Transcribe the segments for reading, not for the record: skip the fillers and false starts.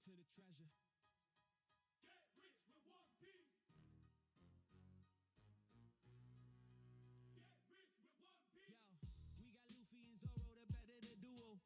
to the treasure. Get rich with one piece. Get rich with one piece. Yo, we got Luffy and Zoro, the better the duo.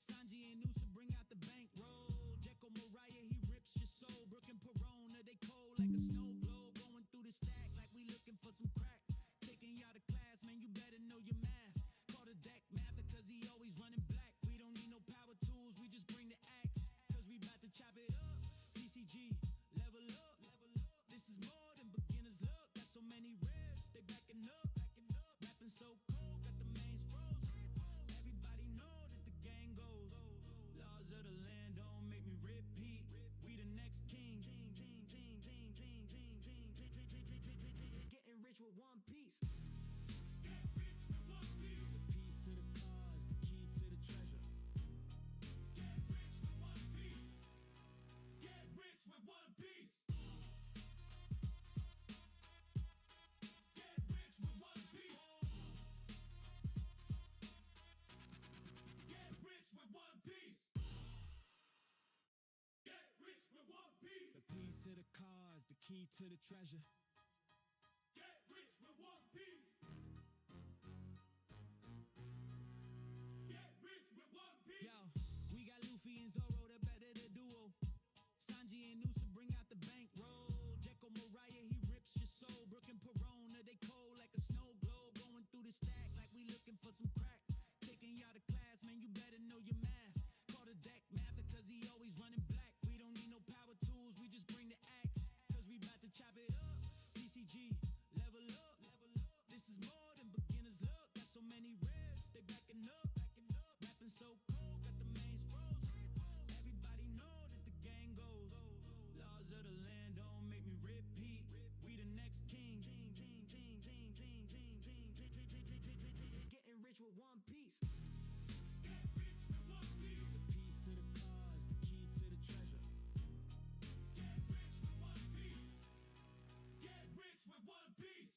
Sanji and Usa bring out the bankroll. Jekyll Mariah, he rips your soul. Brooke and Perona, they cold like a snow globe. Going through the stack like we looking for some crack. Taking y'all to class, man, you better know your math. Call the deck math because he always running black. We don't need no power tools, we just bring the axe. Cause we about to chop it up. TCG, level up, level up. This is more than beginner's luck. Got so many ribs, they backing up, backing up. Rapping so cold, got the mains frozen. Everybody know that the gang goes. Laws of the land don't make me repeat. We the next king. Getting rich with one piece. Get rich with one piece. The piece of the cause, the key to the treasure. Get rich with one piece. Get rich with one piece. Get rich with one piece. Get rich with one piece. Get rich with one piece. The piece of the cause, the key to the treasure. Get rich with one piece. Get rich with one piece. Yo, we got Luffy and Zoro, the better the duo. Sanji and Usa bring out the bankroll. Jekyll Mariah, he rips your soul. Brooke and Perona, they cold like a snow globe. Going through the stack like we looking for some crack. Taking y'all to class, man, you better know your math. Call the deck math because he always running black. We don't need no power tools, we just bring the axe. Cause we about to chop it up. TCG, level up, level up. This is more than beginner's luck. Got so many ribs, they backing up, backing up. Rapping so cold, got the mains frozen. Everybody know that the gang goes. Laws of the land don't make me repeat. We the next king. Getting rich with one piece. Get rich with one piece. The piece of the cause, the key to the treasure. Get rich with one piece. Get rich with one piece.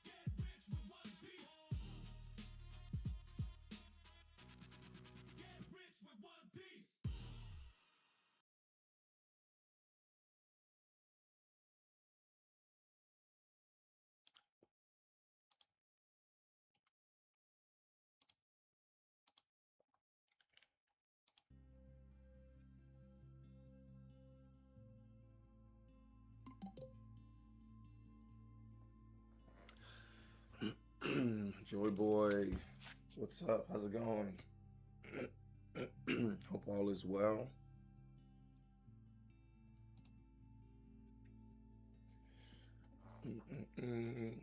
Get rich with one piece. Get rich with one piece. Joy Boy, what's up? How's it going? Hope all is well. You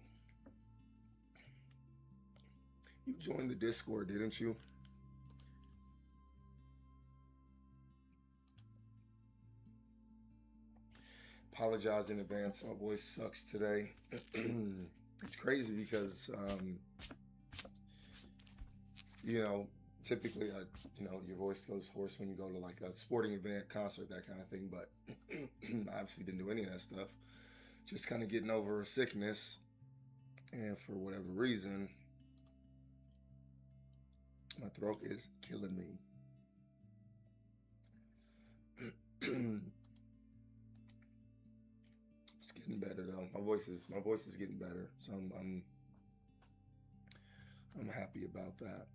joined the Discord, didn't you? Apologize in advance. My voice sucks today. It's crazy because, typically, your voice goes hoarse when you go to like a sporting event, concert, that kind of thing. But I obviously didn't do any of that stuff. Just kind of getting over a sickness. And for whatever reason, my throat is killing me. It's getting better though. My voice is getting better, so I'm happy about that.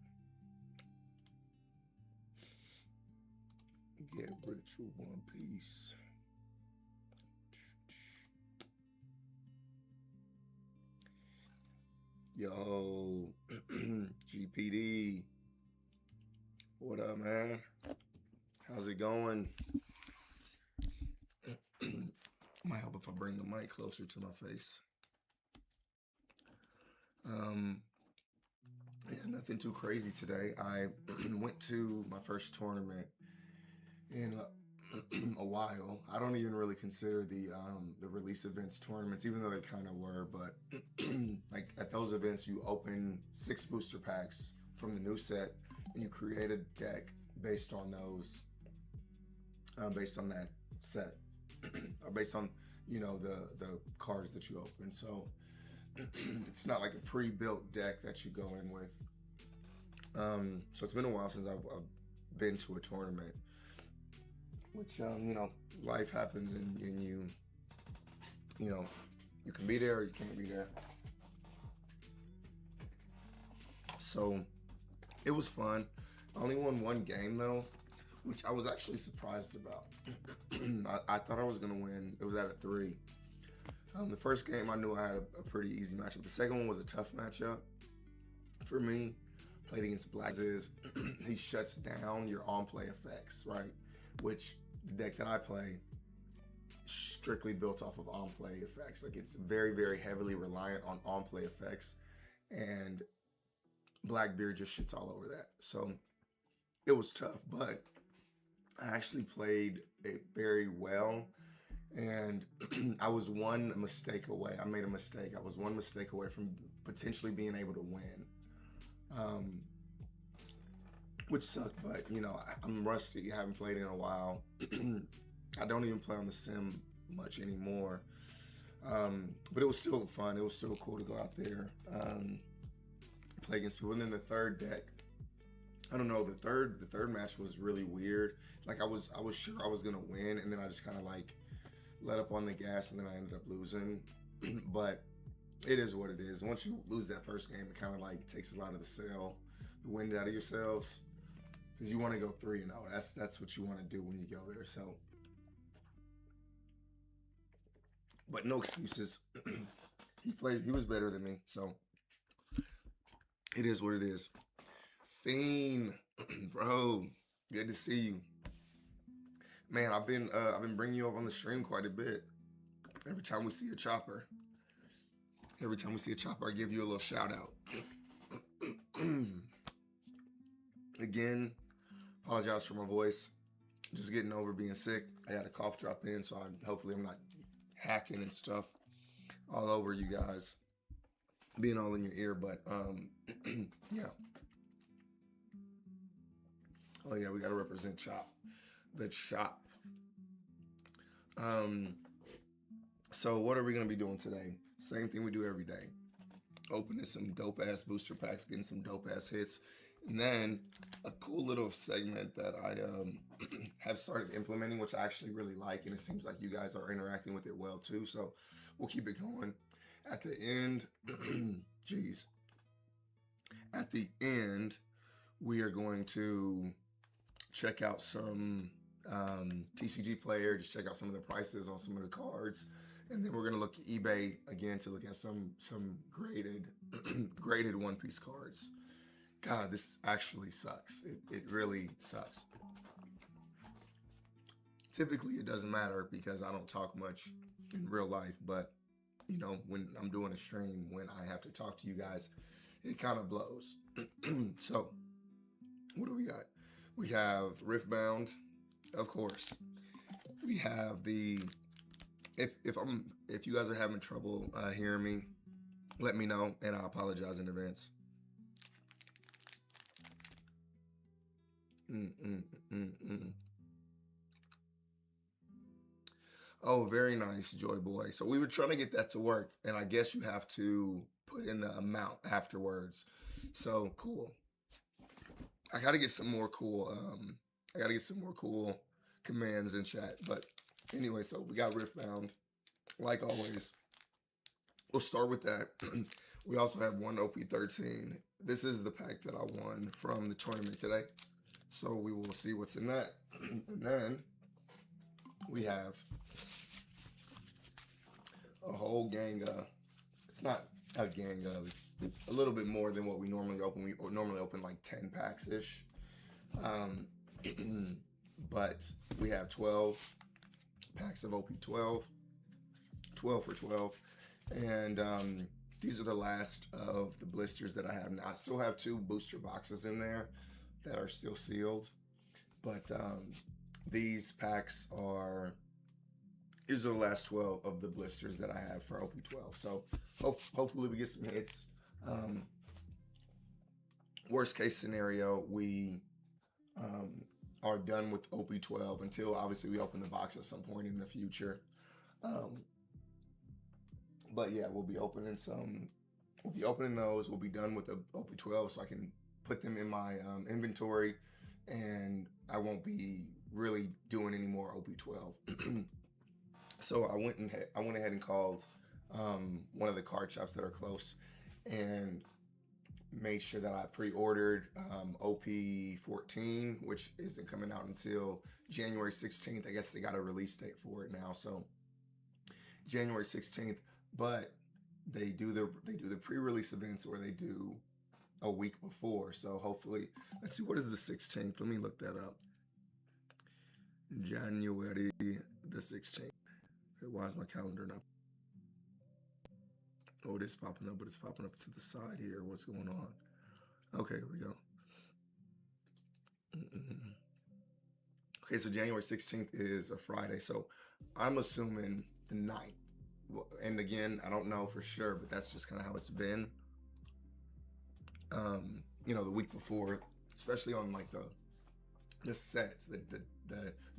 Get rich with one piece. Yo, GPD, what up, man? How's it going? Might help if I bring the mic closer to my face. Yeah, nothing too crazy today. I went to my first tournament in a while. I don't even really consider the release events tournaments, even though they kind of were. But like at those events, you open 6 booster packs from the new set, and you create a deck based on those, based on that set. Or based on, the cards that you open. So it's not like a pre-built deck that you go in with. So it's been a while since I've been to a tournament, which, life happens and you can be there or you can't be there. So it was fun. I only won one game though, which I was actually surprised about. I thought I was going to win. It was at a 3. The first game I knew I had a pretty easy matchup. The second one was a tough matchup for me. Played against Blisters. He shuts down your on-play effects, right? Which the deck that I play strictly built off of on-play effects. Like, it's very, very heavily reliant on on-play effects, and Blackbeard just shits all over that. So it was tough, but I actually played it very well, and I was one mistake away. I made a mistake. I was one mistake away from potentially being able to win, which sucked, but, I'm rusty. I haven't played in a while. I don't even play on the sim much anymore, but it was still fun. It was still cool to go out there, play against people. And then the third deck, I don't know, the third match was really weird. Like, I was sure I was gonna win, and then I just kind of like let up on the gas, and then I ended up losing. But it is what it is. Once you lose that first game, it kind of like takes a lot of the wind out of yourselves, because you want to go 3-0. That's what you want to do when you go there. So, but no excuses. He was better than me, so it is what it is. Fiend, bro, good to see you, man. I've been bringing you up on the stream quite a bit. Every time we see a chopper, I give you a little shout out. Again, apologize for my voice. Just getting over being sick. I got a cough drop in, so hopefully I'm not hacking and stuff all over you guys, being all in your ear. But yeah. Oh yeah, we gotta represent Chop, the Chop. So what are we gonna be doing today? Same thing we do every day. Opening some dope ass booster packs, getting some dope ass hits, and then a cool little segment that I have started implementing, which I actually really like, and it seems like you guys are interacting with it well too. So we'll keep it going. At the end, at the end, we are going to check out some TCG Player, just check out some of the prices on some of the cards, and then we're gonna look at eBay again to look at some graded graded One Piece cards. God, this actually sucks. It really sucks. Typically, it doesn't matter because I don't talk much in real life, but when I'm doing a stream, when I have to talk to you guys, it kind of blows. So, what do we got? We have RIFTBOUND, of course. We have the if you guys are having trouble hearing me, let me know, and I apologize in advance. Oh, very nice, Joy Boy. So we were trying to get that to work, and I guess you have to put in the amount afterwards. So cool. I gotta get some more cool. Commands in chat. But anyway, so we got RIFTBOUND, like always. We'll start with that. We also have one OP-13. This is the pack that I won from the tournament today. So we will see what's in that. And then we have a whole gang of, it's not a gang of, it's a little bit more than what we normally open. We normally open like 10 packs-ish. But we have 12 packs of OP-12, 12 for 12. And these are the last of the blisters that I have now. I still have 2 booster boxes in there that are still sealed. But these packs these are the last 12 of the blisters that I have for OP-12. So hopefully we get some hits. Worst case scenario, we are done with OP-12 until obviously we open the box at some point in the future. But yeah, we'll be opening those. We'll be done with the OP-12 so I can put them in my inventory and I won't be really doing any more OP-12. So I went ahead and called one of the card shops that are close and made sure that I pre-ordered OP-14, which isn't coming out until January 16th. I guess they got a release date for it now, so January 16th. But they do the pre-release events, or they do a week before. So hopefully, let's see, what is the 16th? Let me look that up. January the 16th. Okay, why is my calendar not? Oh, it is popping up, but it's popping up to the side here. What's going on? Okay, here we go. Okay, so January 16th is a Friday. So I'm assuming the 9th. Well, and again, I don't know for sure, but that's just kind of how it's been. You know, the week before, especially on like the sets, the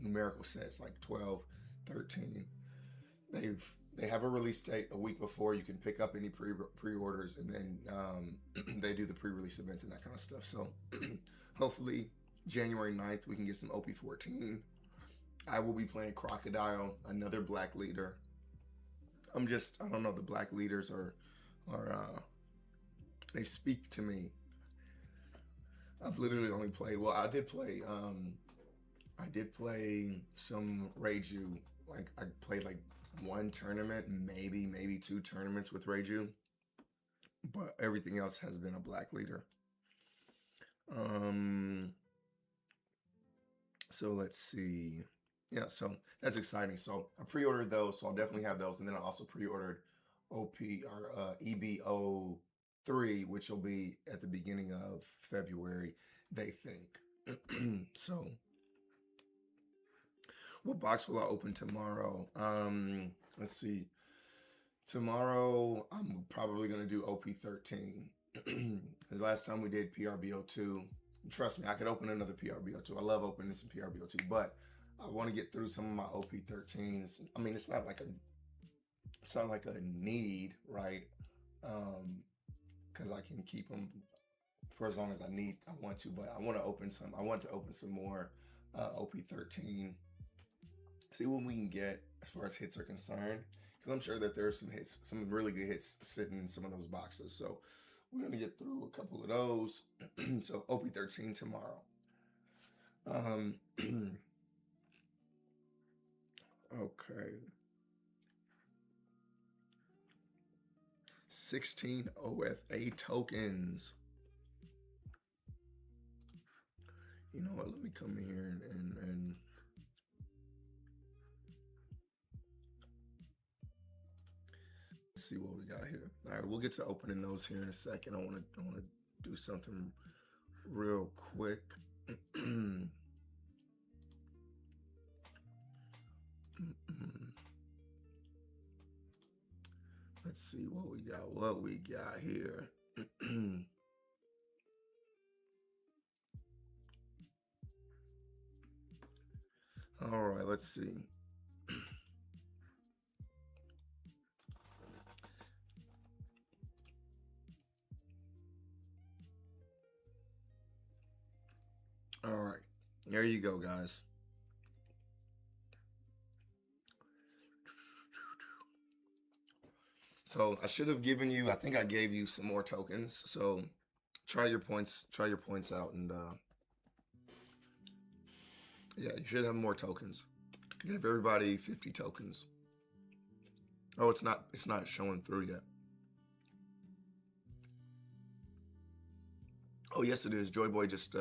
numerical sets, like 12, 13, they have a release date a week before. You can pick up any pre-orders, and then they do the pre-release events and that kind of stuff. So hopefully January 9th we can get some OP-14. I will be playing Crocodile, another black leader. I don't know, the black leaders are they speak to me. I've literally only played, well, I did play some Reiju. Like, I played like one tournament, maybe two tournaments with Reiju, but everything else has been a black leader. So let's see. Yeah, so that's exciting. So I pre-ordered those, so I'll definitely have those. And then I also pre-ordered EBO3, which will be at the beginning of February, they think. So what box will I open tomorrow? Let's see. Tomorrow I'm probably gonna do OP-13. Because last time we did PRBO2. Trust me, I could open another PRBO2. I love opening some PRBO2, but I want to get through some of my OP-13s. I mean, it's not like a need, right? Because I can keep them for as long as I want to, but I want to open some more OP-13. See what we can get as far as hits are concerned, because I'm sure that there's some really good hits sitting in some of those boxes. So we're gonna get through a couple of those. So OP-13 tomorrow. Okay. 16 OFA tokens. You know what? Let me come here and see what we got here. All right, we'll get to opening those here in a second. I want to do something real quick. Let's see what we got here. All right, let's see. All right, there you go, guys. So I should have given you, I think I gave you some more tokens. So try your points out, and yeah, you should have more tokens. Give everybody 50 tokens. Oh, it's not showing through yet. Oh, yes, it is. Joy Boy just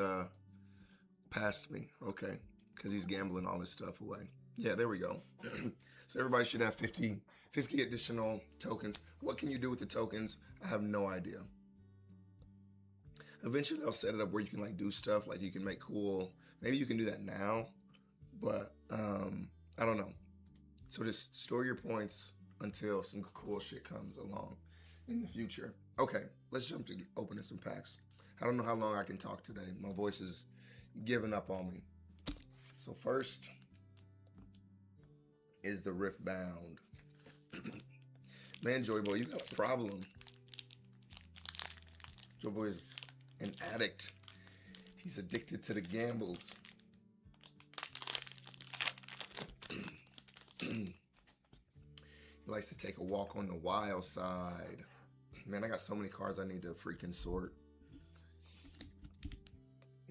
passed me. Okay, because he's gambling all his stuff away. Yeah, there we go. So everybody should have 50 additional tokens. What can you do with the tokens? I have no idea. Eventually, I'll set it up where you can like do stuff, like you can make cool. Maybe you can do that now, but I don't know. So just store your points until some cool shit comes along in the future. Okay, let's jump to opening some packs. I don't know how long I can talk today. My voice is giving up on me. So first is the RIFTBOUND. Man, Joy Boy, you got a problem. Joy Boy is an addict. He's addicted to the gambles. He likes to take a walk on the wild side. Man, I got so many cards I need to freaking sort.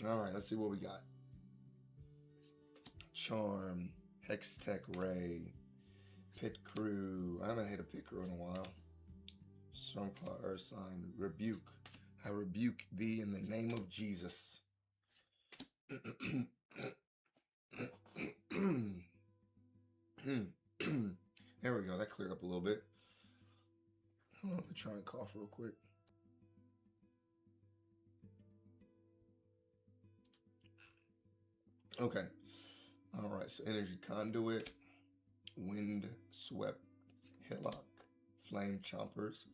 All right, let's see what we got. Charm, Hextech Ray, Pit Crew. I haven't hit a Pit Crew in a while. Stormclaw Earth Sign, Rebuke. I rebuke thee in the name of Jesus. There we go. That cleared up a little bit. Hold on, let me try and cough real quick. Okay. All right. So Energy Conduit, Wind Swept Hillock, Flame Chompers,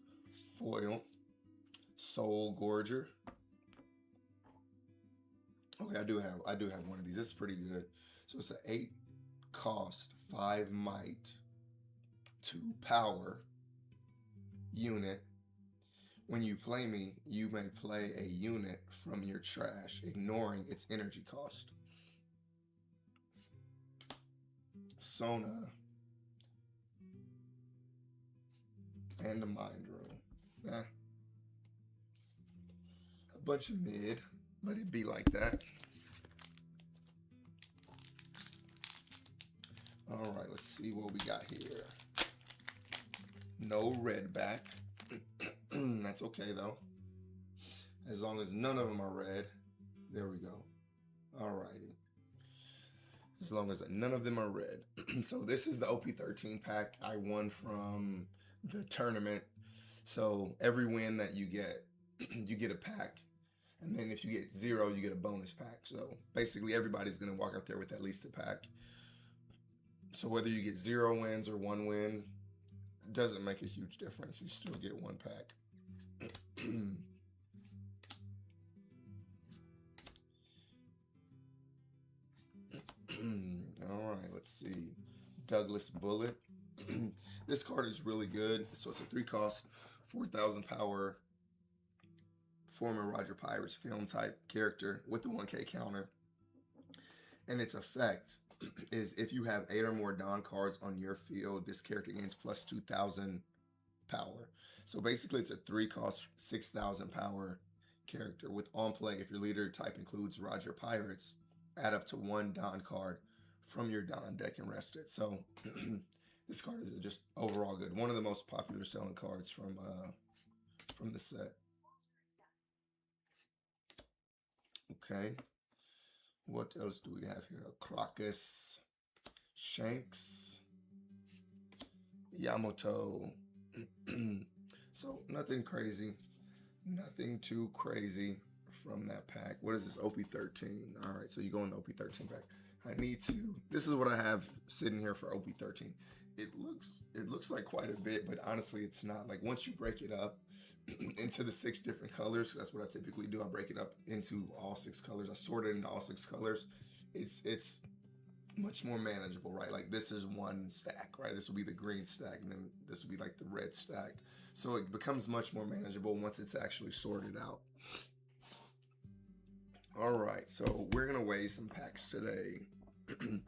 Foil, Soul Gorger. Okay, I do have one of these. This is pretty good. So it's an 8 cost, 5 might, 2 power unit. When you play me, you may play a unit from your trash, ignoring its energy cost. Sona and a Mind Room. A bunch of mid, but it be like that. All right, let's see what we got here. No red back. That's okay though. As long as none of them are red. There we go. All righty. As long as none of them are red. So this is the OP-13 pack I won from the tournament. So every win that you get a pack. And then if you get 0, you get a bonus pack. So basically everybody's going to walk out there with at least a pack. So whether you get 0 wins or 1 win, doesn't make a huge difference. You still get 1 pack. All right, let's see. Douglas Bullet. This card is really good. So it's a 3 cost, 4,000 power, former Roger Pirates film type character with the 1K counter. And its effect is if you have 8 or more Dawn cards on your field, this character gains plus 2,000 power. So basically it's a 3 cost, 6,000 power character with on play. If your leader type includes Roger Pirates, add up to 1 Dawn card from your Dawn deck and rest it. So this card is just overall good. One of the most popular selling cards from the set. Okay. What else do we have here? Crocus, Shanks, Yamato. So nothing crazy. Nothing too crazy from that pack. What is this? OP-13. All right, so you go in the OP-13 pack. I need to. This is what I have sitting here for OP-13. It looks like quite a bit, but honestly, it's not. Like once you break it up into the 6 different colors, 'cause that's what I typically do. I break it up into all 6 colors. I sort it into all 6 colors. It's much more manageable, right? Like this is 1 stack, right? This will be the green stack, and then this will be like the red stack. So it becomes much more manageable once it's actually sorted out. All right, so we're gonna weigh some packs today, and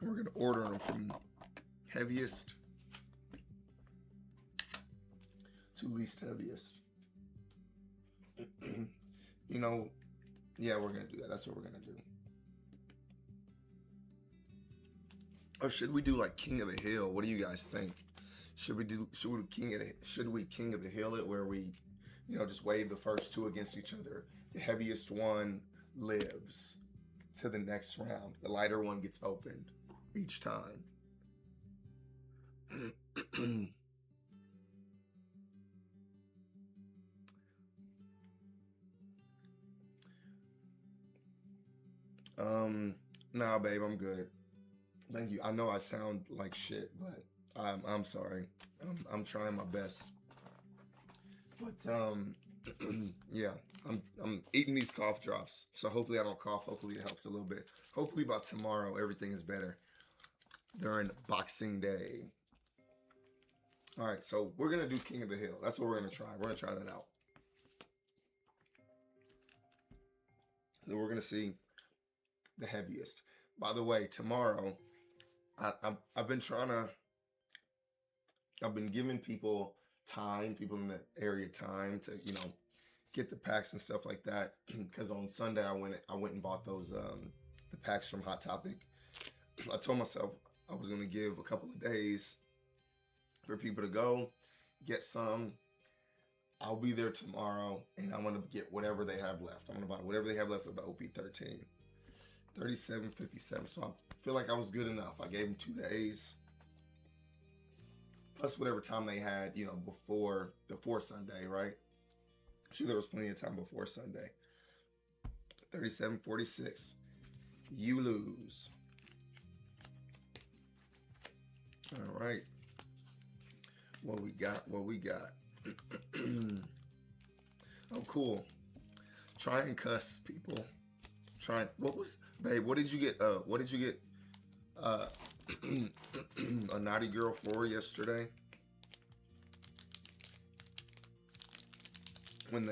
we're gonna order them from heaviest to least heaviest. You know, yeah, we're gonna do that. That's what we're gonna do. Or should we do like King of the Hill? What do you guys think? Should we King of the Hill it, where we, just weigh the first 2 against each other? The heaviest one lives to the next round. The lighter one gets opened each time. Nah, babe, I'm good. Thank you. I know I sound like shit, but I'm sorry. I'm trying my best. But yeah, I'm eating these cough drops, so hopefully I don't cough. Hopefully it helps a little bit. Hopefully by tomorrow everything is better during Boxing Day. All right, so we're gonna do King of the Hill. That's what we're gonna try. We're gonna try that out. So we're going to see the heaviest. By the way, tomorrow, I've been giving people time, people in the area time to, get the packs and stuff like that. Because on Sunday, I went and bought those, the packs from Hot Topic. I told myself I was going to give a couple of days for people to go get some. I'll be there tomorrow, and I'm going to get whatever they have left. I'm going to buy whatever they have left of the OP-13. 37.57. So I feel like I was good enough. I gave them 2 days. Plus whatever time they had, before Sunday, right? I'm sure there was plenty of time before Sunday. 37.46. You lose. All right. What we got? Oh, cool. Try and cuss, people. Babe, what did you get? A naughty girl for yesterday? When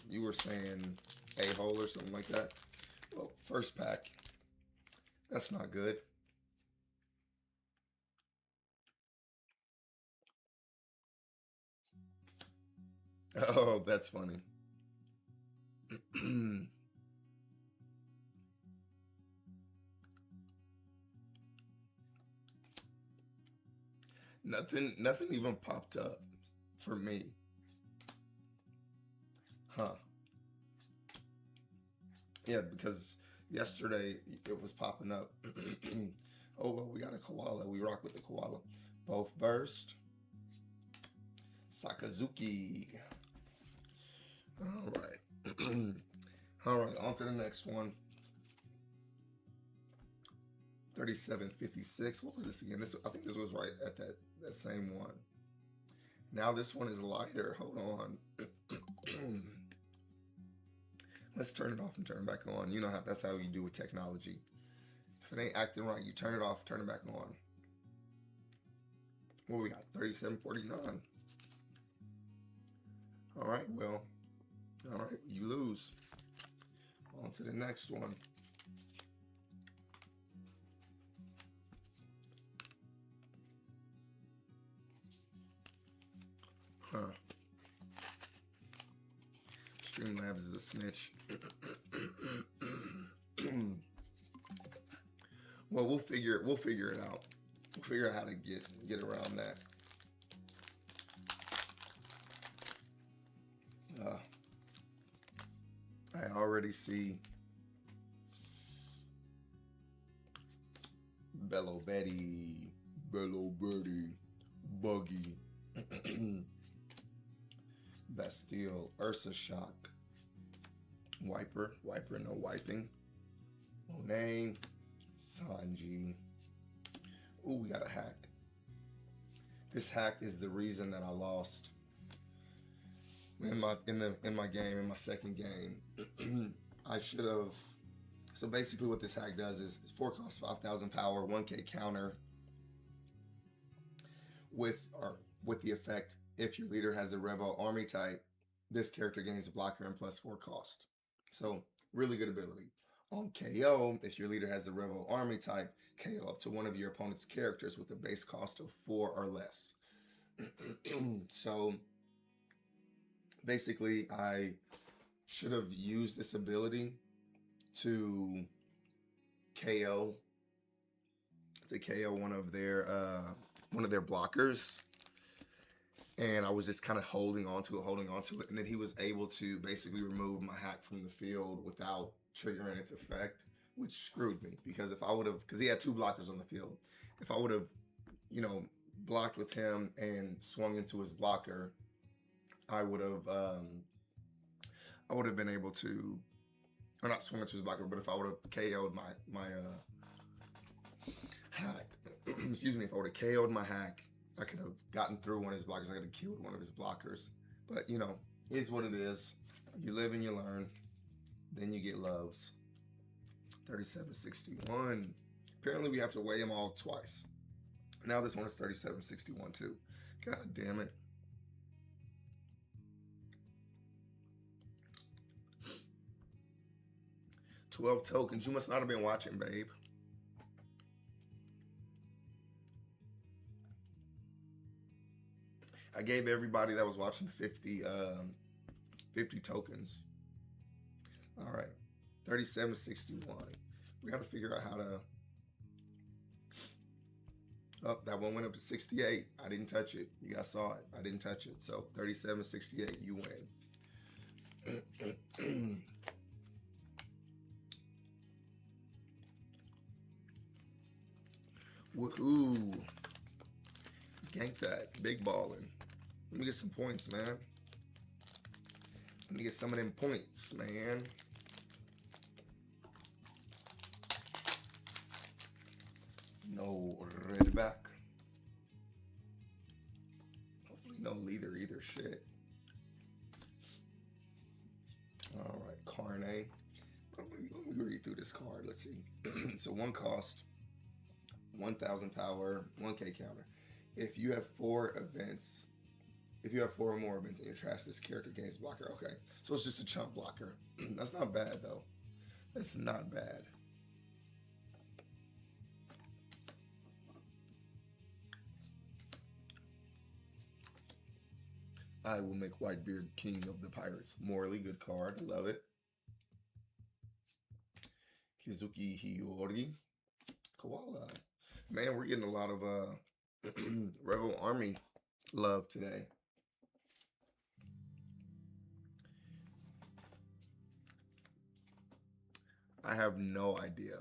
you were saying a-hole or something like that. Well, first pack. That's not good. Oh, that's funny. Nothing even popped up for me. Huh. Yeah, because yesterday it was popping up. Oh, well, we got a koala. We rock with the koala. Both burst. Sakazuki. All right. All right, on to the next one. 37.56. What was this again? I think this was right at that same one. Now this one is lighter. Hold on. Let's turn it off and turn it back on. You know that's how you do with technology. If it ain't acting right, you turn it off, turn it back on. What we got? 37.49. All right, well. All right, you lose. On to the next one. Huh. Streamlabs is a snitch. Well, we'll figure it out. We'll figure out how to get around that. I already see Bello Betty, Buggy, Bastille, Ursa Shock, Wiper, no wiping, Monet, Sanji. Ooh, we got a hack. This hack is the reason that I lost in my game, in my second game. I should have. So basically what this hack does is 4 cost 5,000 power, 1k counter with the effect, if your leader has a Revo army type, this character gains a blocker and +4 cost. So really good ability. On KO, if your leader has the Revo army type, KO up to one of your opponent's characters with a base cost of 4 or less. So basically, I should have used this ability to KO one of their blockers, and I was just kind of holding on to it, and then he was able to basically remove my hack from the field without triggering its effect, which screwed me, because if I would have, because he had 2 blockers on the field, if I would have, blocked with him and swung into his blocker, I would have been able to, or not swung into his blocker, but if I would have KO'd my hack, excuse me, if I would have KO'd my hack, I could have gotten through one of his blockers. I could have killed one of his blockers. But, is what it is. You live and you learn. Then you get loves. 37.61. Apparently we have to weigh them all twice. Now this one is 37.61 too. God damn it. 12 tokens. You must not have been watching, babe. I gave everybody that was watching 50 tokens. All right. 37.61. We got to figure out how to... Oh, that one went up to 68. I didn't touch it. You guys saw it. I didn't touch it. So 37.68, you win. Woohoo. Gank that. Big ballin'. Let me get some points, man. Let me get some of them points, man. No red back. Hopefully no leader either. Shit. All right, Carne. Let me read through this card. Let's see. So one cost, 1,000 power, 1K counter. If you have 4 events, if you have 4 or more events and you trash, this character gains blocker. Okay, so it's just a chump blocker. That's not bad though. That's not bad. I will make Whitebeard king of the pirates. Morally good card. Love it. Kizuki Hiyori. Koala. Man, we're getting a lot of Rebel Army love today. I have no idea.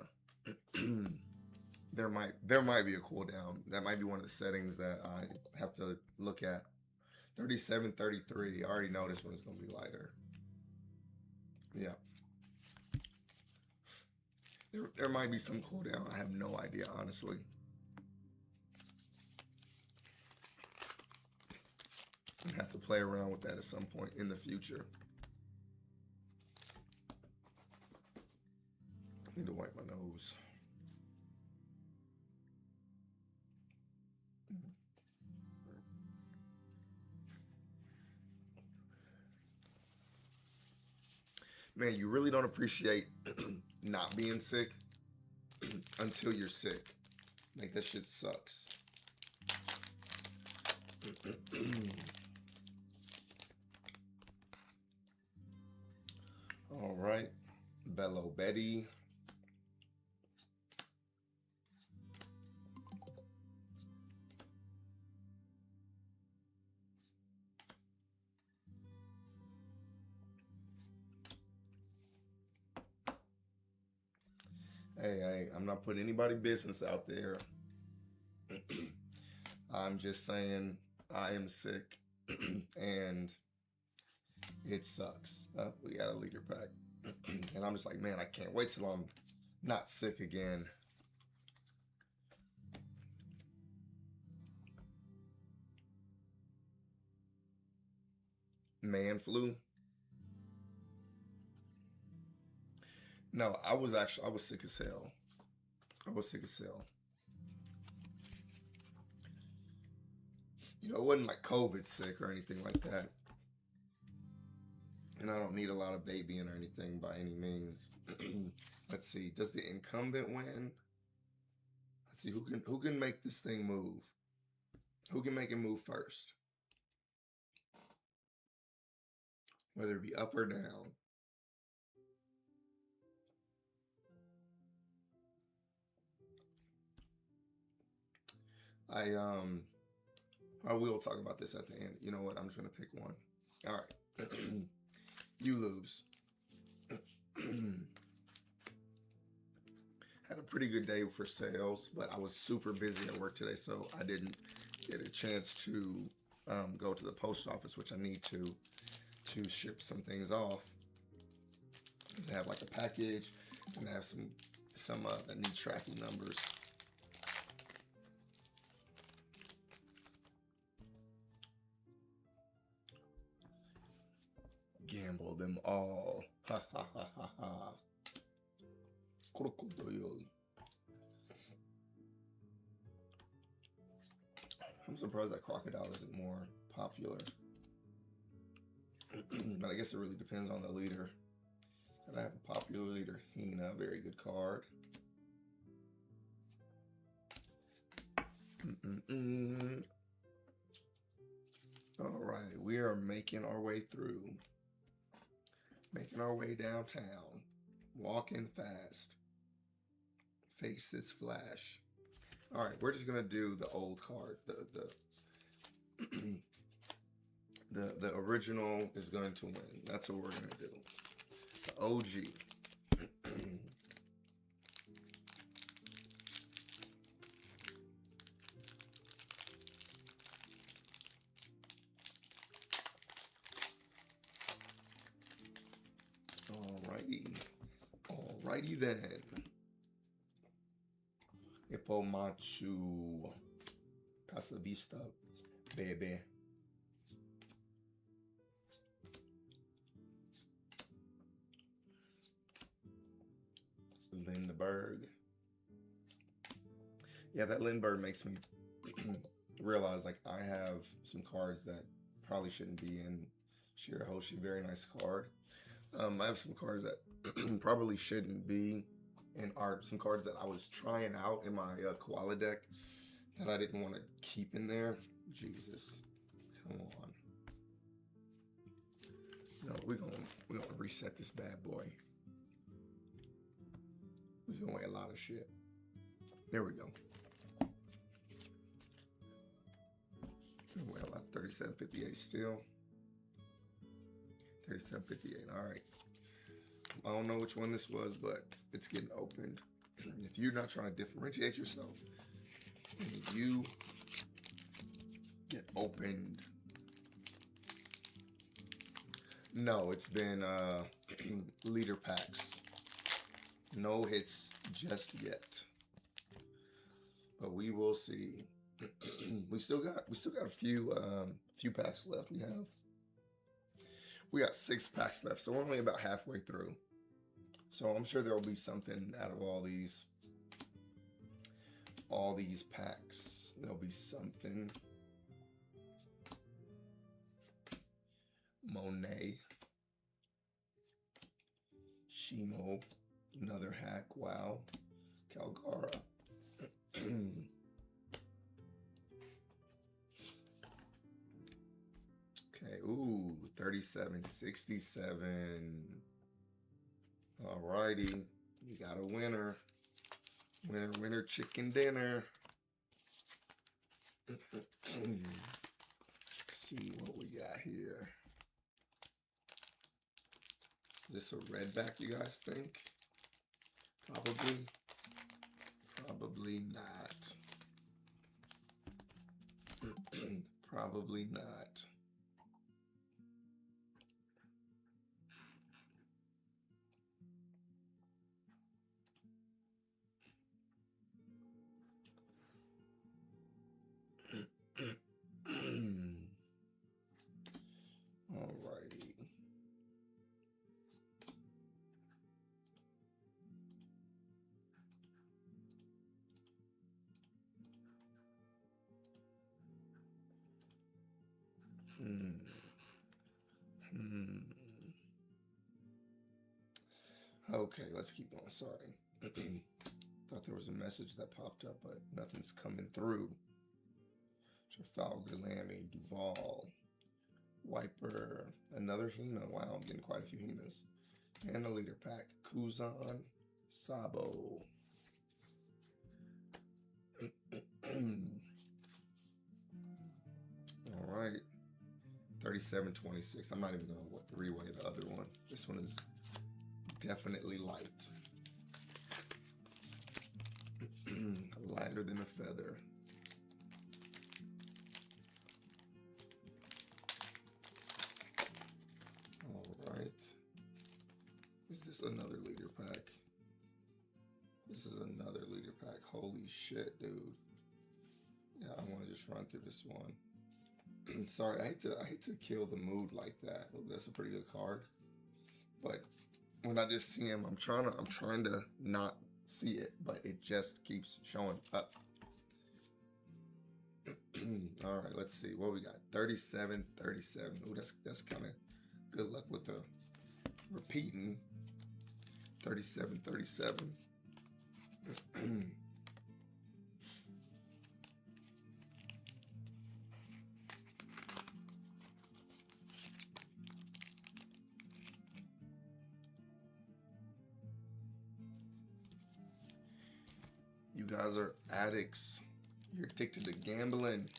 There might be a cooldown. That might be one of the settings that I have to look at. 37.33. I already know this one is going to be lighter. Yeah. There might be some cooldown. I have no idea, honestly. I have to play around with that at some point in the future. I need to wipe my nose. Man, you really don't appreciate not being sick until you're sick. Like, that shit sucks. All right. Bello Betty. Hey, I'm not putting anybody's business out there. I'm just saying I am sick and it sucks. We got a leader pack. And I'm just like, man, I can't wait till I'm not sick again. Man flu. No, I was sick as hell. I was sick as hell. You know, it wasn't like COVID sick or anything like that. And I don't need a lot of babying or anything by any means. Let's see. Does the incumbent win? Let's see. Who can make this thing move? Who can make it move first? Whether it be up or down. I will talk about this at the end. You know what? I'm just going to pick one. All right. You lose. Had a pretty good day for sales, but I was super busy at work today, so I didn't get a chance to go to the post office, which I need to ship some things off. Because I have like a package, and I have some that need tracking numbers. Gamble them all. Ha ha ha ha ha. Crocodile. I'm surprised that crocodile isn't more popular. But I guess it really depends on the leader. And I have a popular leader, Hina. a very good card. All right, we are making our way through. Making our way downtown. Walking fast. Faces flash. All right, we're just gonna do the old card. The original is going to win. That's what we're gonna do. The OG. Alrighty then. Hippomachu. Casa Vista, baby. Lindbergh. Yeah, that Lindbergh makes me realize like I have some cards that probably shouldn't be in Shirahoshi. Very nice card. I have some cards that probably shouldn't be in art. Some cards that I was trying out in my koala deck that I didn't want to keep in there. Jesus, come on. No, we're gonna reset this bad boy. We're gonna weigh a lot of shit. There we go. Weigh a lot. 37.58 still. 37.58. All right. I don't know which one this was, but it's getting opened. If you're not trying to differentiate yourself, you get opened. No, it's been leader packs. No hits just yet, but we will see. we still got a few packs left. We got 6 packs left, so we're only about halfway through. So I'm sure there will be something out of all these packs. There'll be something. Monet. Shimo. Another hack. Wow. Calgara. Okay. Ooh, 37.67. Alrighty. We got a winner. Winner, chicken dinner. Let's see what we got here. Is this a red back, you guys think? Probably. Probably not. Probably not. Alrighty. Okay, let's keep going. Sorry. Thought there was a message that popped up, but nothing's coming through. Trafalgar, Lammy, Duval, Wiper, another Hina. Wow, I'm getting quite a few Hinas. And a leader pack. Kuzan, Sabo. All right. 37.26. I'm not even going to reweigh the other one. This one is definitely light. Lighter than a feather. All right. Is this another leader pack? This is another leader pack. Holy shit, dude. Yeah, I want to just run through this one. Sorry, I hate to kill the mood like that. Oh, that's a pretty good card. But when I just see him, I'm trying to not see it, but it just keeps showing up. All right, let's see what we got. 37.37. Ooh, that's kind of good luck with the repeating. 37, 37. You guys are addicts. You're addicted to gambling.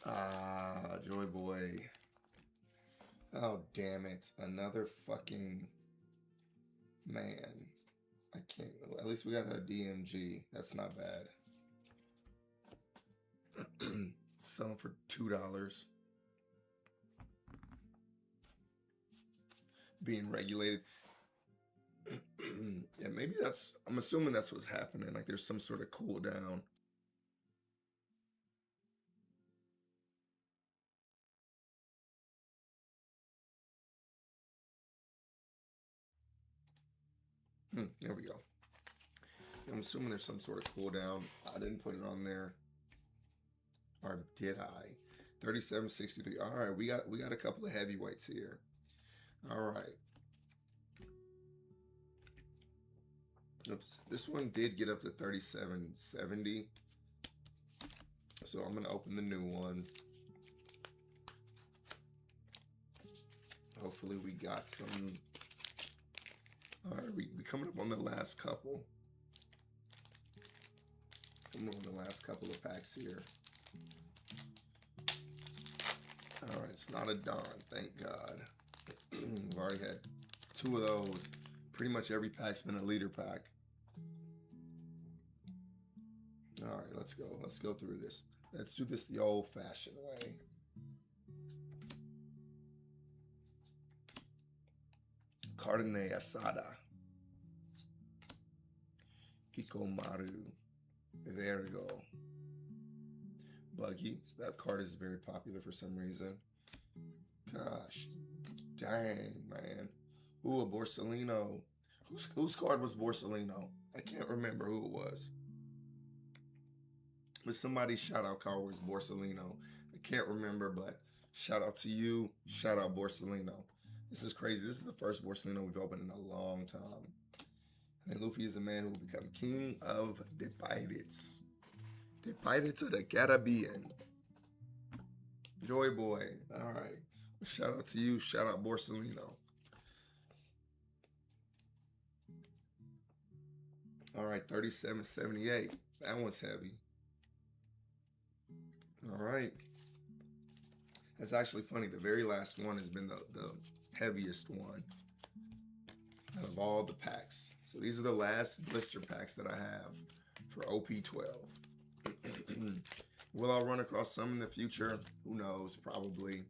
Ah, Joy Boy. Oh, damn it. Another fucking man. I can't. At least we got a DMG. That's not bad. Selling for $2. Being regulated. Yeah, maybe that's. I'm assuming that's what's happening. Like there's some sort of cool down. There we go. I'm assuming there's some sort of cooldown. I didn't put it on there. Or did I? 37.63. All right, we got a couple of heavyweights here. All right. Oops. This one did get up to 37.70. So I'm going to open the new one. Hopefully we got some. All right, we coming up on the last couple. Coming on the last couple of packs here. All right, it's not a Don, thank God. We've already had 2 of those. Pretty much every pack's been a leader pack. All right, let's go. Let's go through this. Let's do this the old-fashioned way. Carne asada. Kikomaru. There we go. Buggy. That card is very popular for some reason. Gosh. Dang, man. Ooh, a Borsellino. Whose card was Borsellino? I can't remember who it was. But somebody's shout-out card was Borsellino. I can't remember, but shout out to you. Shout out Borsellino. This is crazy. This is the first Borsellino we've opened in a long time. And Luffy is the man who will become king of the pirates. The Pirates of the Caribbean. Joy Boy. All right. Well, shout out to you. Shout out Borsellino. All right. 37.78. That one's heavy. All right. That's actually funny. The very last one has been the heaviest one out of all the packs. So these are the last blister packs that I have for OP-12. Will I run across some in the future? Who knows? Probably.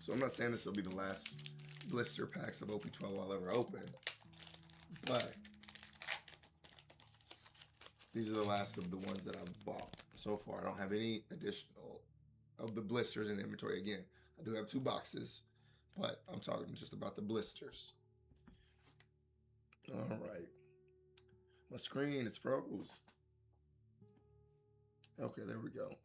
So I'm not saying this will be the last blister packs of OP-12 I'll ever open. But these are the last of the ones that I've bought so far. I don't have any additional of the blisters in inventory. Again, I do have 2 boxes, but I'm talking just about the blisters. All right. My screen is froze. Okay, there we go.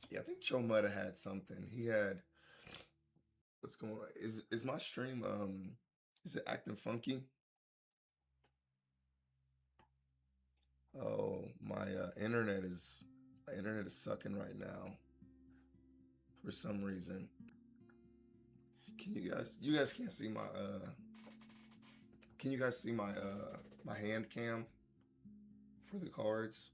Yeah, I think Cho might have had something. He had. What's going on? Is my stream is it acting funky? Oh, my internet is sucking right now for some reason. Can you guys can't see my can you guys see my my hand cam for the cards?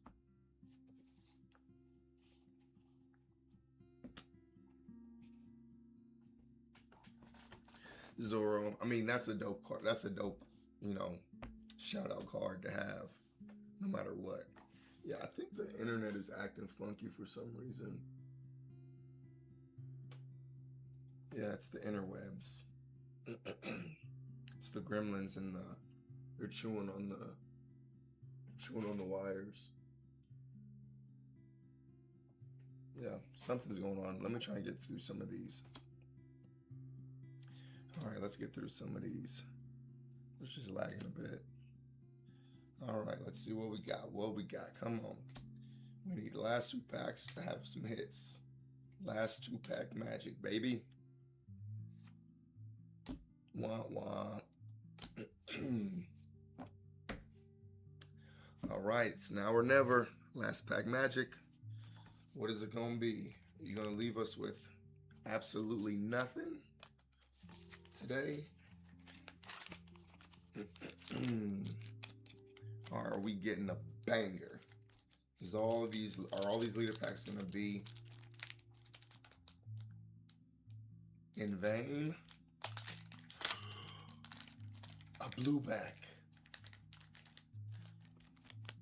Zoro. I mean, that's a dope card. That's a dope, shout out card to have no matter what. Yeah, I think the internet is acting funky for some reason. Yeah, it's the interwebs. It's the gremlins and they're chewing on the wires. Yeah, something's going on. Let me try and get through some of these. All right, let's get through some of these. It's just lagging a bit. All right, let's see what we got. What we got? Come on. We need the last 2 packs to have some hits. Last 2-pack magic, baby. Wah, wah. All right, it's now or never. Last pack magic. What is it going to be? Are you going to leave us with absolutely nothing today? Or are we getting a banger? Are all these leader packs going to be in vain? A blue back.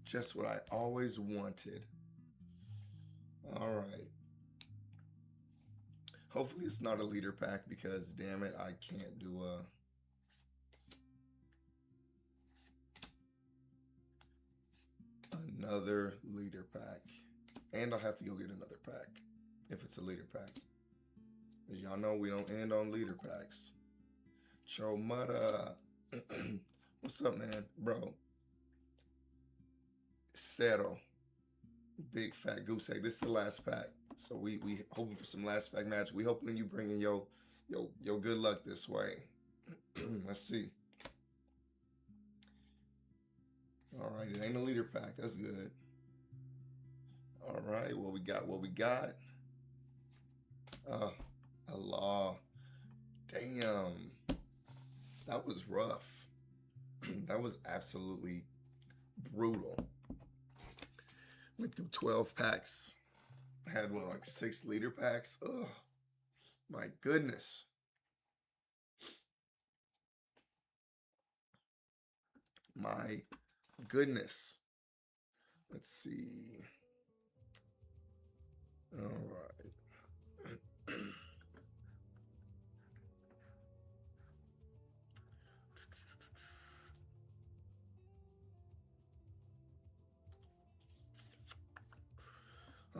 Just what I always wanted. All right. Hopefully it's not a leader pack because, damn it, I can't do another leader pack. And I'll have to go get another pack if it's a leader pack. As y'all know, we don't end on leader packs. Chomada. What's up, man? Bro. Cero. Big fat goose egg. This is the last pack. So we hoping for some last pack magic. We hoping you bringing your good luck this way. Let's see. All right, it ain't a leader pack. That's good. All right, what we got? Allah. Damn. That was rough. That was absolutely brutal. Went through 12 packs. I had what, like 6 leader packs? Ugh. My goodness. My goodness. Let's see. All right.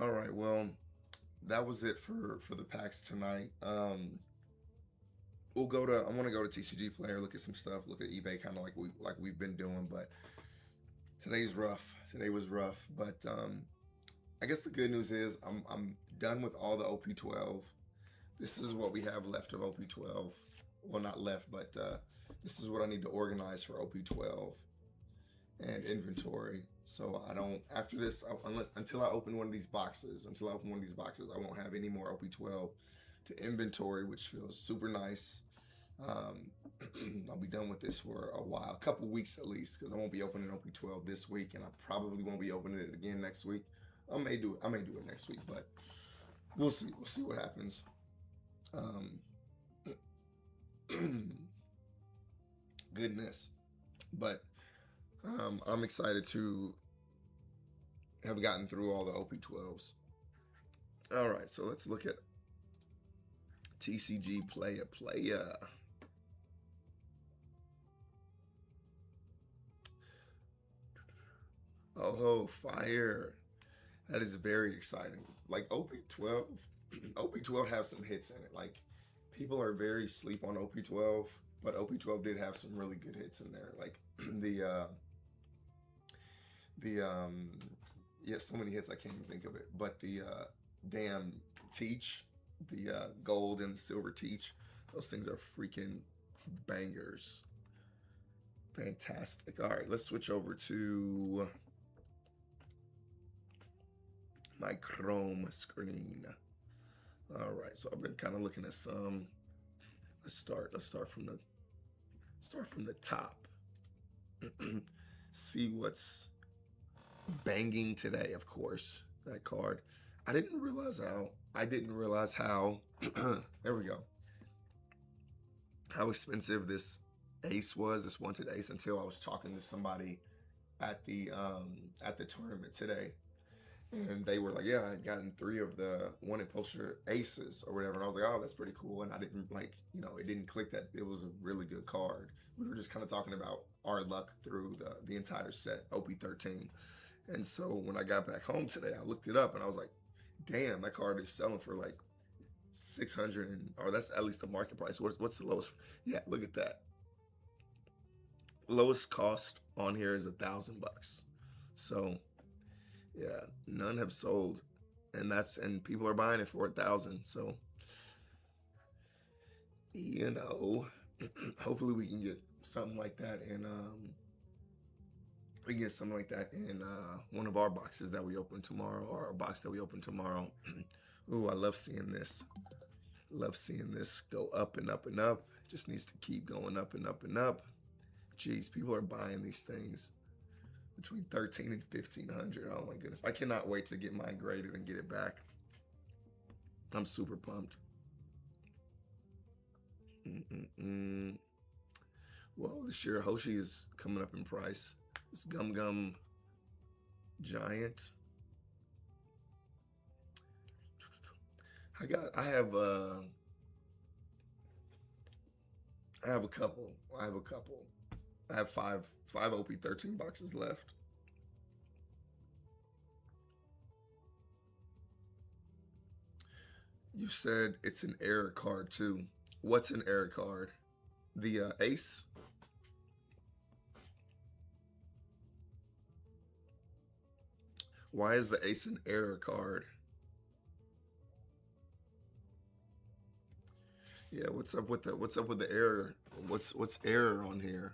All right, well, that was it for the packs tonight. I want to go to TCG Player, look at some stuff, look at eBay, kind of like we've been doing. But today's rough. Today was rough. But I guess the good news is I'm done with all the OP-12. This is what we have left of OP-12. Well, not left, but this is what I need to organize for OP-12 and inventory. So I don't, after this, until I open one of these boxes, I won't have any more OP-12 to inventory, which feels super nice. I'll be done with this for a while, a couple weeks at least, because I won't be opening OP-12 this week, and I probably won't be opening it again next week. I may do it next week, but we'll see. We'll see what happens. Goodness, but I'm excited to have gotten through all the OP-12s. All right, so let's look at TCG Player. Oh, fire. That is very exciting. Like OP-12, OP-12 has some hits in it. Like, people are very sleep on OP-12, but OP-12 did have some really good hits in there. Like so many hits I can't even think of it. But the damn Teach, the gold and the silver Teach, those things are freaking bangers. Fantastic. All right, let's switch over to my Chrome screen. All right, so I've been kind of looking at some. Let's start from the top. See what's banging today. Of course, that card. I didn't realize how. There we go. How expensive this ace was, this wanted ace, until I was talking to somebody at the tournament today. And they were like, yeah, I had gotten 3 of the wanted poster aces or whatever. And I was like, oh, that's pretty cool. And I didn't it didn't click that it was a really good card. We were just kind of talking about our luck through the entire set, OP-13. And so when I got back home today, I looked it up and I was like, damn, that card is selling for like 600 and, or that's at least the market price. What's the lowest? Yeah, look at that. Lowest cost on here is $1,000. So yeah, none have sold, and people are buying it for 1,000. So hopefully we can get something like that, and we get something like that in one of our boxes that we open tomorrow, or a box that we open tomorrow. Ooh, I love seeing this. Love seeing this go up and up and up. It just needs to keep going up and up and up. Jeez, people are buying these things between 13 and 1,500. Oh my goodness. I cannot wait to get mine graded and get it back. I'm super pumped. Well, the Shirahoshi is coming up in price. This Gum Gum Giant. I have a couple. I have five OP-13 boxes left. You said it's an error card too. What's an error card? The ace? Why is the ace an error card? Yeah, what's up with the error? What's error on here?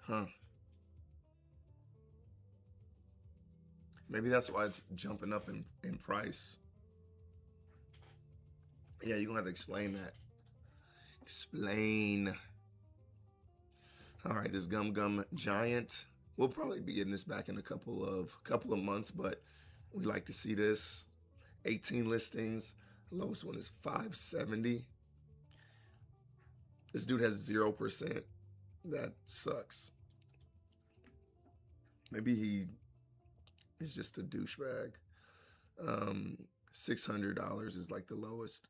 Huh. Maybe that's why it's jumping up in price. Yeah, you're gonna have to explain that. Explain. All right, this Gum Gum Giant. We'll probably be getting this back in a couple of months, but we like to see this. 18 listings. The lowest one is 570. This dude has 0%. That sucks. Maybe he is just a douchebag. $600 is like the lowest.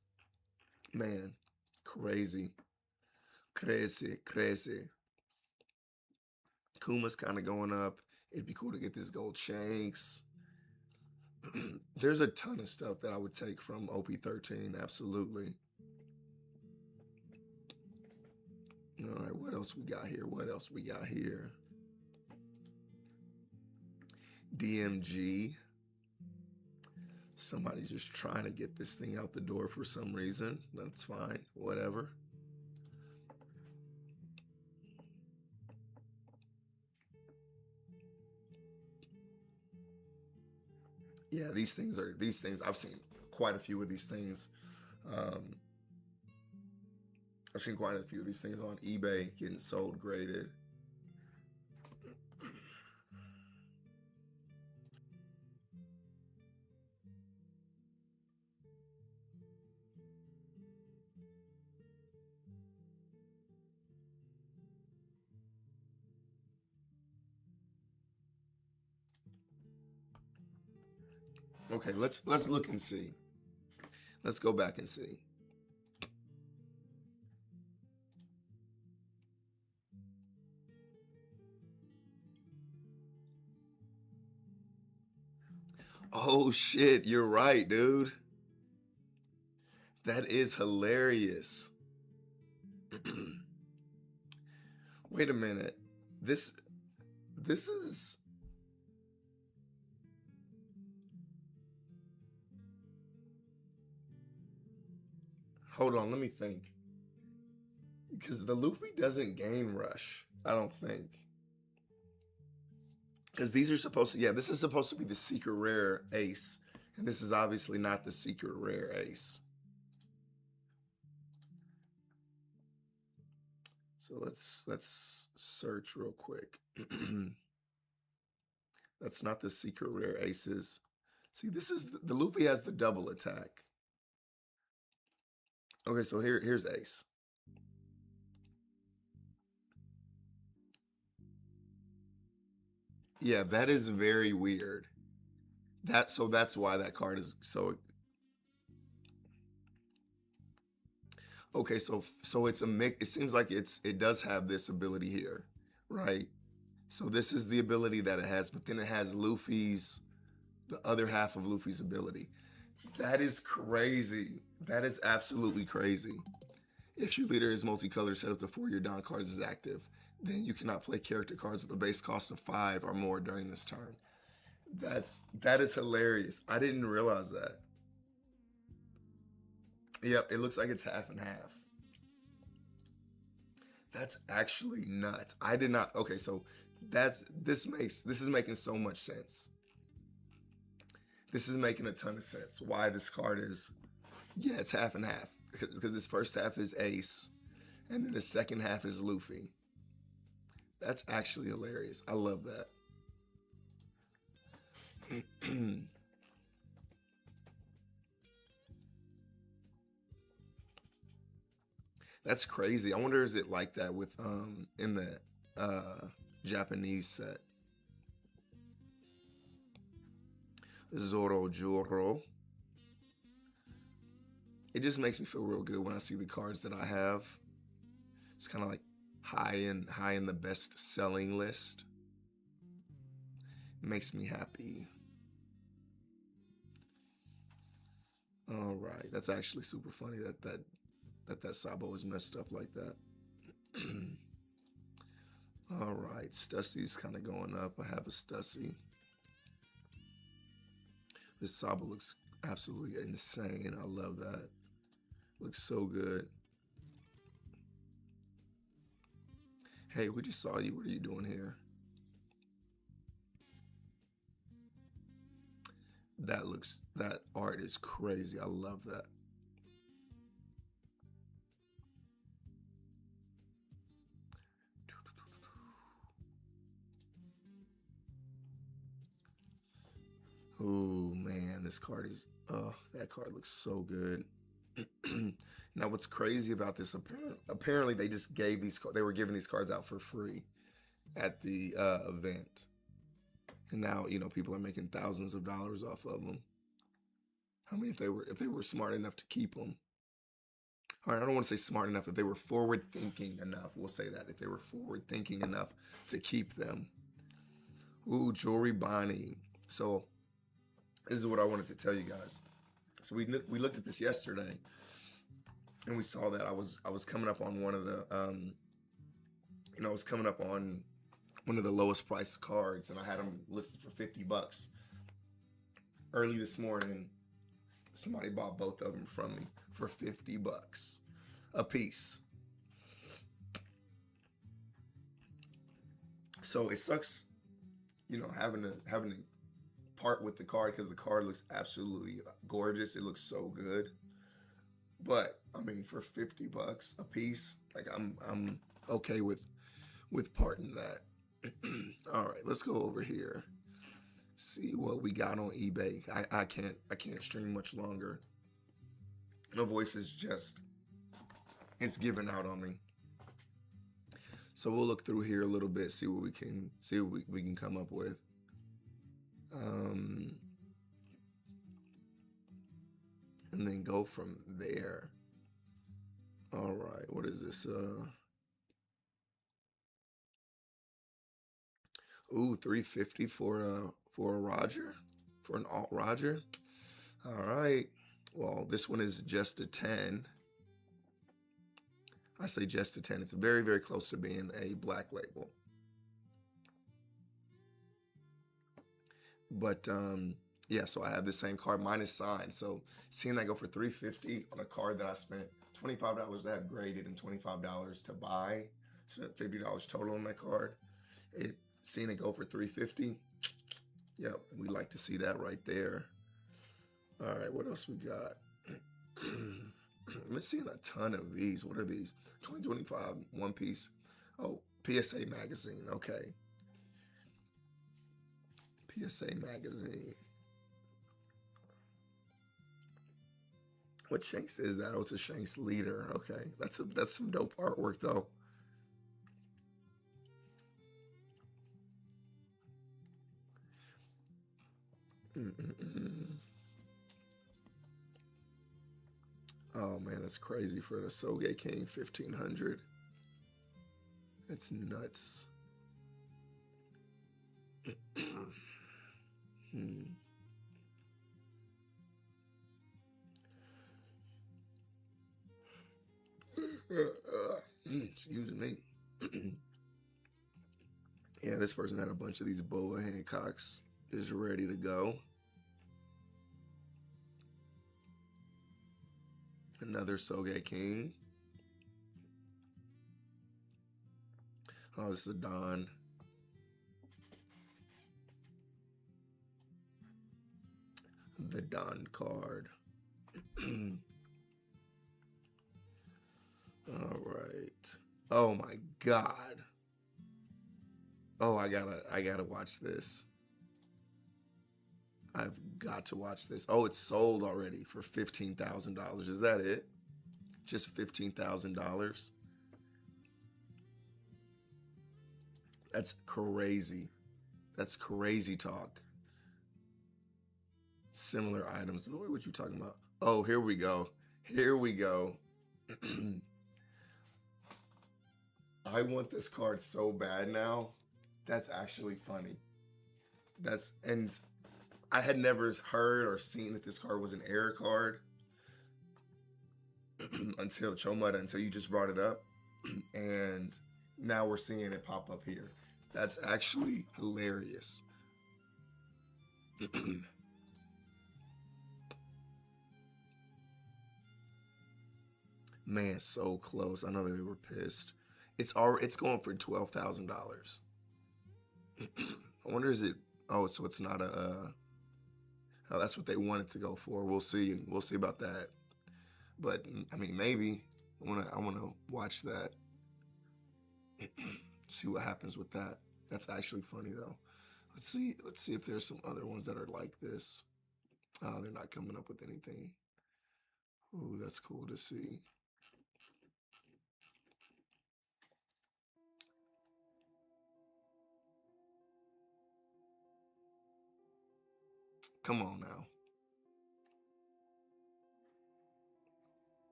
Man, crazy. Kuma's kind of going up. It'd be cool to get this gold Shanks. There's a ton of stuff that I would take from OP-13, absolutely. All right, what else we got here? DMG. Somebody's just trying to get this thing out the door for some reason. That's fine, whatever. Yeah, these things, I've seen quite a few of these things. I've seen quite a few of these things on eBay getting sold graded. Okay, let's look and see. Let's go back and see. Oh shit, you're right, dude. That is hilarious. Wait a minute. This is... Hold on, let me think. Because the Luffy doesn't gain rush, I don't think. Because these are supposed to... Yeah, this is supposed to be the secret rare ace. And this is obviously not the secret rare ace. So let's search real quick. That's not the secret rare aces. See, this is... The Luffy has the double attack. Okay, so here's ace. Yeah, that is very weird. So that's why that card is so... Okay, so it's a mix. It seems like it does have this ability here, right? So this is the ability that it has, but then it has Luffy's, the other half of Luffy's ability. That is crazy. That is absolutely crazy. If your leader is multicolored, set up to 4 your Dawn cards is active, then you cannot play character cards with a base cost of 5 or more during this turn. That is hilarious. I didn't realize that. Yep, it looks like it's half and half. That's actually nuts. I did not. Okay, so this is making so much sense. This is making a ton of sense. Why this card is, yeah, it's half and half. Because this first half is Ace, and then the second half is Luffy. That's actually hilarious. I love that. That's crazy. I wonder, is it like that with in the Japanese set? Zoro Juro. It just makes me feel real good when I see the cards that I have. It's kind of like high in the best selling list. It makes me happy. All right, that's actually super funny that Sabo is messed up like that. All right, Stussy's kind of going up. I have a Stussy. This Sabo looks absolutely insane. I love that. Looks so good. Hey, we just saw you. What are you doing here? That art is crazy. I love that. Oh man, this card is, that card looks so good. Now what's crazy about this, apparently they just gave they were giving these cards out for free at the event. And now, you know, people are making thousands of dollars off of them. How many, if they were smart enough to keep them? All right, I don't want to say smart enough. If they were forward thinking enough, we'll say that. If they were forward thinking enough to keep them. Ooh, Jewelry Bonnie. So this is what I wanted to tell you guys. So we looked at this yesterday, and we saw that I was coming up on one of the I was coming up on one of the lowest priced cards, and I had them listed for $50. Early this morning, somebody bought both of them from me for $50 a piece. So it sucks, you know, having to part with the card, because the card looks absolutely gorgeous. It looks so good. But I mean, for $50 a piece, like I'm okay with parting that. All right, let's go over here. See what we got on eBay. I can't stream much longer. My voice is just, it's giving out on me. So we'll look through here a little bit, see what we can come up with. And then go from there. All right, what is this? Ooh, $350 for a Roger, for an alt Roger. All right. Well, this one is just a 10. I say just a 10. It's very, very close to being a black label. But yeah, so I have the same card. Mine is signed. So seeing that go for $350 on a card that I spent $25 to have graded and $25 to buy, spent $50 total on that card. Seeing it go for $350, yeah, we like to see that right there. All right, what else we got? I'm seeing a ton of these. What are these? 2025 One Piece. Oh, PSA magazine. Okay. PSA magazine. What Shanks is that? Oh, it's a Shanks leader. Okay, that's some dope artwork though. Oh man, that's crazy for the Soge King 1500. That's nuts. Excuse me. Yeah, this person had a bunch of these boa Hancocks is ready to go. Another Soge King. Oh, this is a Don. The Don card. All right. Oh my God. Oh, I gotta watch this. I've got to watch this. Oh, it's sold already for $15,000. Is that it? Just $15,000? That's crazy. That's crazy talk. Similar items. What you talking about? Oh, here we go. Here we go. I want this card so bad now. That's actually funny. And I had never heard or seen that this card was an error card until Chomada, until you just brought it up. And now we're seeing it pop up here. That's actually hilarious. Man, so close. I know they were pissed. It's going for $12,000. I wonder, is it? Oh, so it's not a. Oh, that's what they wanted to go for. We'll see. We'll see about that. But I mean, maybe I wanna watch that. See what happens with that. That's actually funny though. Let's see if there's some other ones that are like this. Oh, they're not coming up with anything. Ooh, that's cool to see. Come on now.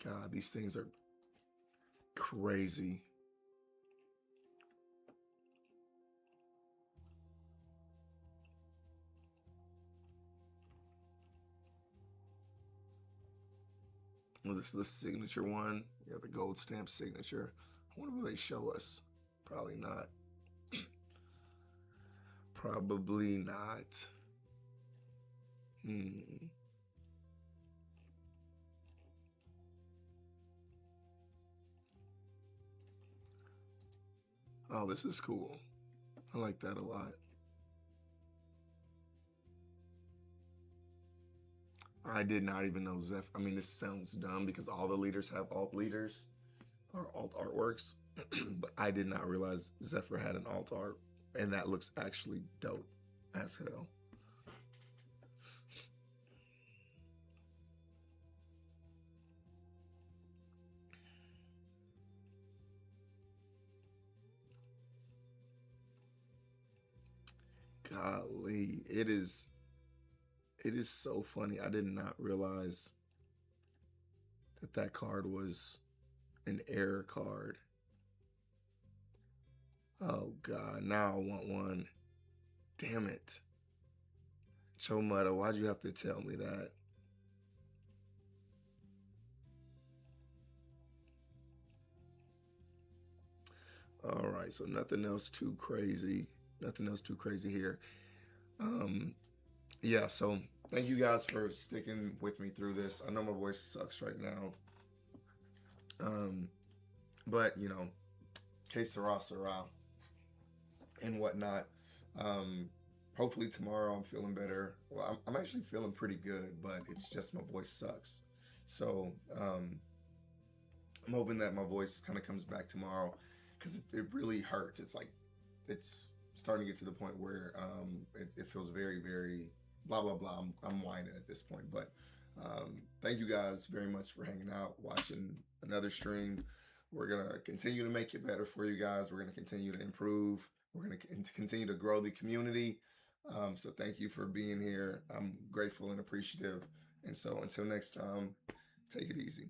God, these things are crazy. Was this the signature one? Yeah, the gold stamp signature. I wonder will they show us? Probably not. Probably not. Oh, this is cool. I like that a lot. I did not even know Zephyr. I mean, this sounds dumb because all the leaders have alt leaders or alt artworks, but I did not realize Zephyr had an alt art, and that looks actually dope as hell. Golly, it is so funny. I did not realize that card was an error card. Oh God, now I want one. Damn it. Chomada, why'd you have to tell me that? All right, so nothing else too crazy. Nothing else too crazy here. Yeah, so thank you guys for sticking with me through this. I know my voice sucks right now. But you know, que sera, sera, and whatnot. Hopefully tomorrow I'm feeling better. Well, I'm actually feeling pretty good, but it's just my voice sucks. So I'm hoping that my voice kind of comes back tomorrow, because it really hurts. It's like, it's starting to get to the point where it feels very, very blah, blah, blah. I'm whining at this point. But thank you guys very much for hanging out, watching another stream. We're going to continue to make it better for you guys. We're going to continue to improve. We're going to continue to grow the community. So thank you for being here. I'm grateful and appreciative. And so until next time, take it easy.